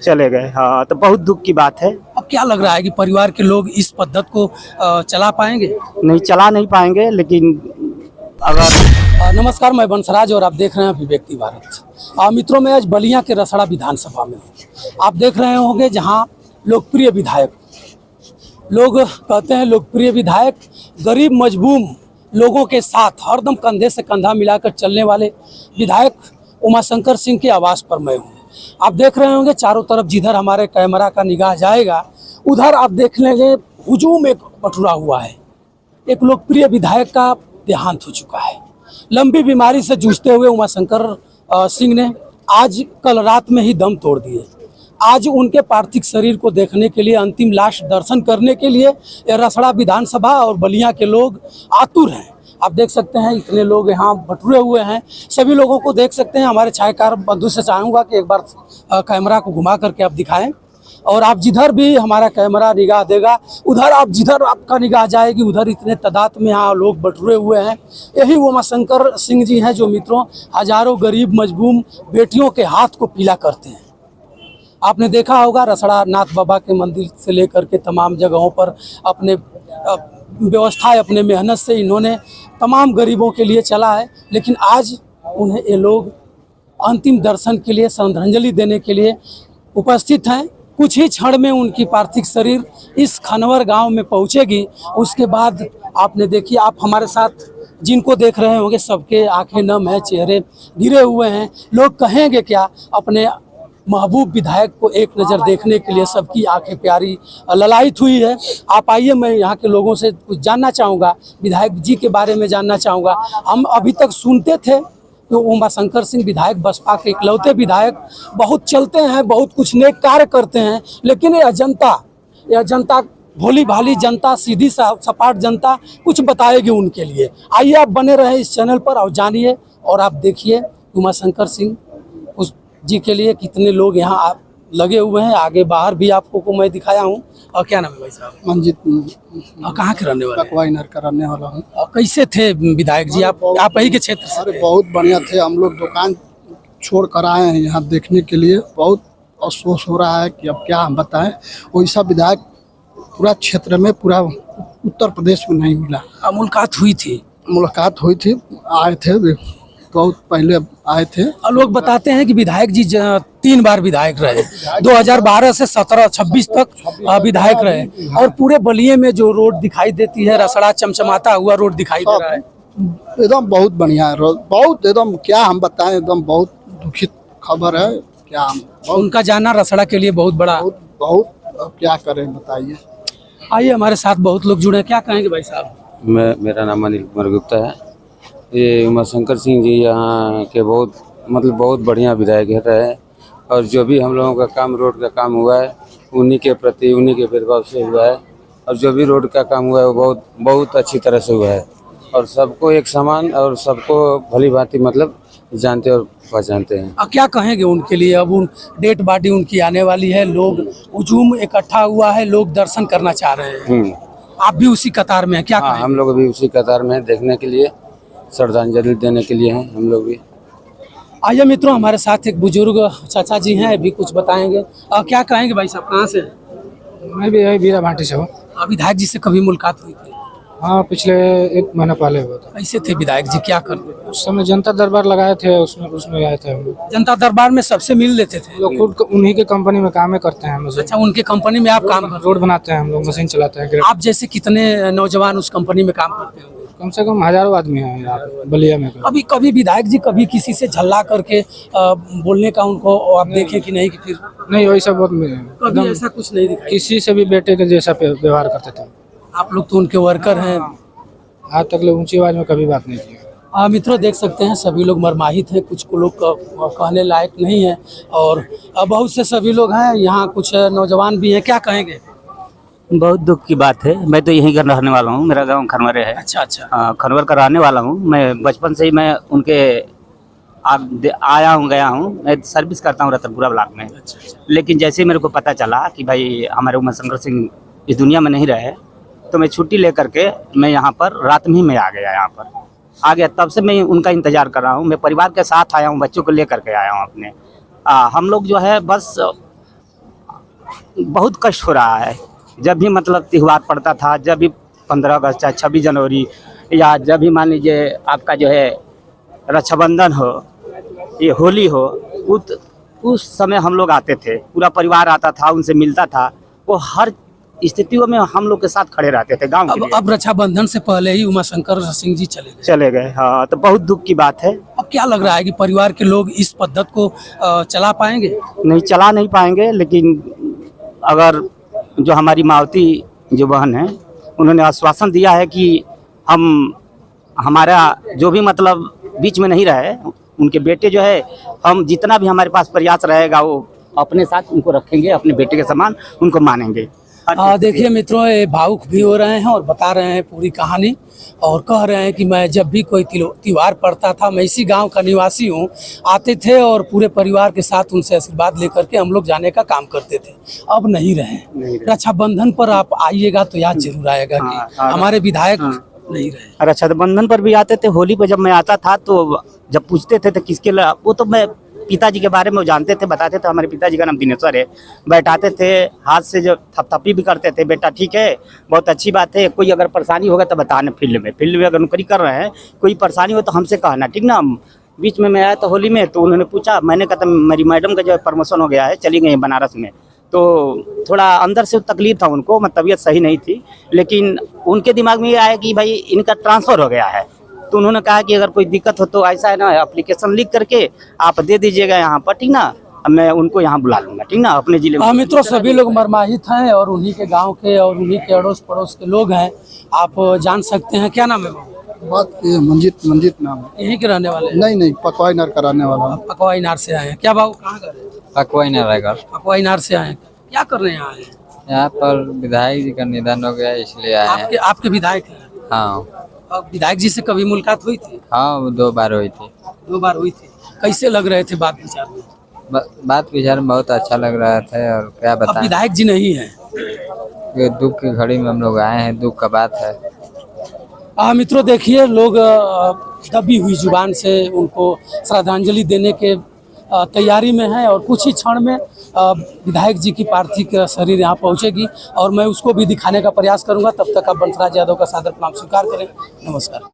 चले गए। हाँ, तो बहुत दुख की बात है। अब क्या लग रहा है कि परिवार के लोग इस पद्धत को चला पाएंगे? नहीं, चला नहीं पाएंगे, लेकिन अगर नमस्कार, मैं बंसराज और आप देख रहे हैं अभिव्यक्ति भारत। मित्रों, मैं आज बलिया के रसड़ा विधानसभा में हूँ। आप देख रहे होंगे जहाँ लोकप्रिय विधायक, लोग कहते हैं लोकप्रिय विधायक, गरीब मजबूर लोगों के साथ हरदम कंधे से कंधा मिलाकर चलने वाले विधायक उमाशंकर सिंह के आवास पर मैं हूँ। आप देख रहे होंगे चारों तरफ जिधर हमारे कैमरा का निगाह जाएगा उधर आप देख लेंगे हुजूम एक बटुरा हुआ है। एक लोकप्रिय विधायक का देहांत हो चुका है। लंबी बीमारी से जूझते हुए उमाशंकर सिंह ने आज कल रात में ही दम तोड़ दिए। आज उनके पार्थिव शरीर को देखने के लिए, अंतिम लाश दर्शन करने के लिए रसड़ा विधानसभा और बलिया के लोग आतुर हैं। आप देख सकते हैं इतने लोग यहाँ बटुरे हुए हैं। सभी लोगों को देख सकते हैं। हमारे छायाकार बंधु से चाहूँगा कि एक बार कैमरा को घुमा करके आप दिखाएं, और आप जिधर भी हमारा कैमरा निगाह देगा उधर आप जिधर आपका निगाह जाएगी उधर इतने तादाद में यहाँ लोग बटुरे हुए हैं। यही उमाशंकर सिंह जी हैं जो मित्रों हजारों गरीब मजबूर बेटियों के हाथ को पीला करते हैं। आपने देखा होगा रसड़ा नाथ बाबा के मंदिर से लेकर के तमाम जगहों पर अपने व्यवस्था, अपने मेहनत से इन्होंने तमाम गरीबों के लिए चला है। लेकिन आज उन्हें ये लोग अंतिम दर्शन के लिए, श्रद्धांजलि देने के लिए उपस्थित हैं। कुछ ही क्षण में उनकी पार्थिव शरीर इस खनवर गांव में पहुंचेगी। उसके बाद आपने देखिए, आप हमारे साथ जिनको देख रहे होंगे सबके आंखें नम हैं, चेहरे गिरे हुए हैं। लोग कहेंगे क्या? अपने महबूब विधायक को एक नज़र देखने के लिए सबकी आंखें प्यारी ललायित हुई है। आप आइए, मैं यहाँ के लोगों से कुछ जानना चाहूँगा, विधायक जी के बारे में जानना चाहूँगा। हम अभी तक सुनते थे कि उमाशंकर सिंह विधायक बसपा के इकलौते विधायक, बहुत चलते हैं, बहुत कुछ नेक कार्य करते हैं, लेकिन यह जनता भोली भाली जनता, सीधी सपाट जनता कुछ बताएगी उनके लिए। आइए आप बने रहे इस चैनल पर और जानिए और आप देखिए उमाशंकर सिंह उस जी के लिए कितने लोग यहाँ लगे हुए हैं। आगे बाहर भी आपको को मैं दिखाया हूँ। और क्या नाम है भाई साहब? मंजित। कहाँ के रहने वाले? ककवाई नर का रहने वाला हूँ। कैसे थे विधायक जी? आप ही के क्षेत्र से? अरे बहुत बढ़िया थे। हम लोग दुकान छोड़ कर आए हैं यहाँ देखने के लिए। बहुत अफसोस हो रहा है कि अब क्या हम बताएं, वैसा विधायक पूरा क्षेत्र में, पूरा उत्तर प्रदेश में नहीं मिला। मुलाकात हुई थी? मुलाकात हुई थी, आए थे, बहुत पहले आए थे। और लोग बताते हैं कि विधायक जी 3 बार विधायक रहे, 2012 से 17-26 तक विधायक रहे। और पूरे बलिये में जो रोड दिखाई देती है, रसड़ा चमचमाता हुआ रोड दिखाई दे रहा है। एकदम बहुत बढ़िया है रोड, बहुत एकदम क्या हम बताएं, एकदम बहुत दुखित खबर है। क्या हम उनका जाना रसड़ा के लिए बहुत बड़ा, बहुत अब क्या करें बताइए। आइए, हमारे साथ बहुत लोग जुड़े हैं। क्या कहेंगे भाई साहब? मेरा नाम अनिल कुमार गुप्ता है। ये उमाशंकर सिंह जी यहाँ के बहुत बढ़िया विधायक रहे, और जो भी हम लोगों का काम, रोड का काम हुआ है, उन्हीं के प्रति, उन्हीं के भेदभाव से हुआ है। और जो भी रोड का काम हुआ है वो बहुत अच्छी तरह से हुआ है, और सबको एक समान और सबको भली भांति जानते और पहचानते हैं। अब क्या कहेंगे उनके लिए? अब उन डेड बॉडी उनकी आने वाली है, लोग हुजूम इकट्ठा हुआ है, लोग दर्शन करना चाह रहे हैं। आप भी उसी कतार में हैं? क्या कहेंगे? हम लोग भी उसी कतार में देखने के लिए, श्रद्धांजलि देने के लिए हैं हम लोग भी। आइए मित्रों, हमारे साथ एक बुजुर्ग चाचा जी हैं, अभी कुछ बताएंगे। क्या कहेंगे भाई साहब? कहाँ से? मैं भी यही बीरा भाटी से हूँ। विधायक जी से कभी मुलाकात हुई थी? हाँ, पिछले 1 महीना पहले हुआ था। कैसे थे विधायक जी? क्या करते थे? उस समय जनता दरबार लगाए थे, उसमें आए थे हम लोग। जनता दरबार में सबसे मिल लेते थे? लोग खुद उन्हीं के कंपनी में काम करते हैं। अच्छा, उनके कंपनी में आप काम करते? रोड बनाते हैं हम लोग, मशीन चलाते हैं। आप जैसे कितने नौजवान उस कंपनी में काम करते होंगे? कम से कम हजारों आदमी हैं यहाँ बलिया में। कभी विधायक जी कभी किसी से झल्ला करके बोलने का उनको आप देखे कि नहीं? कि फिर नहीं, वैसा बहुत कभी ऐसा कुछ नहीं दिखाई? किसी से भी बेटे के जैसा व्यवहार करते थे। आप लोग तो उनके वर्कर हैं। आज तक लोग ऊंची आवाज में कभी बात नहीं की। मित्रों देख सकते हैं सभी लोग मरमाहित हैं, कुछ को लोग कहने लायक नहीं है, और बहुत से सभी लोग हैं यहाँ, कुछ नौजवान भी हैं। क्या कहेंगे? बहुत दुख की बात है। मैं तो यहीं का रहने वाला हूँ, मेरा गांव खनवरे है। अच्छा। खनवर का रहने वाला हूँ। मैं बचपन से ही मैं उनके आया हूँ, गया हूँ। मैं सर्विस करता हूँ रतनपुरा ब्लॉक में। अच्छा। लेकिन जैसे मेरे को पता चला कि भाई हमारे उमाशंकर सिंह इस दुनिया में नहीं रहे, तो मैं छुट्टी लेकर के मैं यहाँ पर रात में ही मैं आ गया। तब से मैं उनका इंतजार कर रहा हूँ। मैं परिवार के साथ आया हूँ, बच्चों को लेकर के आया हूँ अपने। हम लोग जो है बस बहुत कष्ट हो रहा है। जब भी मतलब त्यौहार पड़ता था, जब भी 15 अगस्त या 26 जनवरी या जब भी मान लीजिए आपका जो है रक्षाबंधन हो, ये होली हो, उस समय हम लोग आते थे, पूरा परिवार आता था, उनसे मिलता था। वो हर स्थितियों में हम लोग के साथ खड़े रहते थे गांव के लिए। अब रक्षाबंधन से पहले ही उमाशंकर सिंह जी चले गए। हाँ, तो बहुत दुख की बात है। अब क्या लग रहा है कि परिवार के लोग इस पद्धति को चला पाएंगे? नहीं, चला नहीं पाएंगे, लेकिन अगर जो हमारी मावती जो बहन है, उन्होंने आश्वासन दिया है कि हमारा जो भी मतलब बीच में नहीं रहे, उनके बेटे जो है, हम जितना भी हमारे पास प्रयास रहेगा वो अपने साथ उनको रखेंगे, अपने बेटे के समान उनको मानेंगे। देखिए मित्रों, ये भावुक भी हो रहे हैं और बता रहे हैं पूरी कहानी, और कह रहे हैं कि मैं जब भी कोई त्यौहार पड़ता था, मैं इसी गांव का निवासी हूं, आते थे और पूरे परिवार के साथ उनसे आशीर्वाद लेकर के हम लोग जाने का काम करते थे। अब नहीं रहे। रक्षाबंधन पर आप आइएगा तो याद जरूर आएगा कि हमारे विधायक नहीं रहे। रक्षाबंधन पर भी आते थे। होली पर जब मैं आता था तो जब पूछते थे तो किसके लिए, वो तो मैं पिताजी के बारे में वो जानते थे, बताते थे हमारे पिताजी का नाम दिनेश्वर है। बैठाते थे, हाथ से जो थपथपी भी करते थे, बेटा ठीक है, बहुत अच्छी बात है, कोई अगर परेशानी होगा तो बताना। फील्ड में अगर नौकरी कर रहे हैं, कोई परेशानी हो तो हमसे कहना, ठीक ना। बीच में मैं आया था होली में, तो उन्होंने पूछा, मैंने कहा मेरी मैडम का जो है प्रमोशन हो गया है, चली गई बनारस में। तो थोड़ा अंदर से तकलीफ था उनको, तबीयत सही नहीं थी, लेकिन उनके दिमाग में ये आया कि भाई इनका ट्रांसफ़र हो गया है। तो उन्होंने कहा कि अगर कोई दिक्कत हो तो ऐसा है ना, एप्लीकेशन लिख करके आप दे दीजिएगा यहाँ पर, ठीक ना, मैं उनको यहाँ बुला लूँगा, ठीक ना, अपने जिले में। मित्रों, सभी लोग मर्माहित हैं और उन्हीं के गांव के और उन्हीं के अड़ोस पड़ोस के लोग हैं। आप जान सकते हैं, क्या नाम है? बात ये मंजित नाम है। यहीं के रहने वाले? नहीं, पकवाई नर कराने वाला। पकवाई नार से आए हैं। क्या बाबू, कहाँ का है? पकवाई नगर। पकवाई नार से आए हैं। क्या कर रहे हैं यहाँ? यहाँ पर विधायक जी का निधन हो गया, इसलिए आए हैं। आपके विधायक हैं? हाँ। विधायक जी से कभी मुलाकात हुई थी? हाँ, वो 2 बार हुई थी। 2 बार हुई थी। कैसे लग रहे थे बात विचार में? बात विचार में बहुत अच्छा लग रहा था, और क्या बताएं। विधायक जी नहीं है, ये दुख की घड़ी में हम लोग आए हैं, दुख का बात है। मित्रों देखिए, लोग दबी हुई जुबान से उनको श्रद्धांजलि देने के तैयारी में है, और कुछ ही क्षण में विधायक जी की पार्थिव शरीर यहाँ पहुँचेगी और मैं उसको भी दिखाने का प्रयास करूँगा। तब तक आप बंसराज यादव का सादर प्रणाम स्वीकार करें। नमस्कार।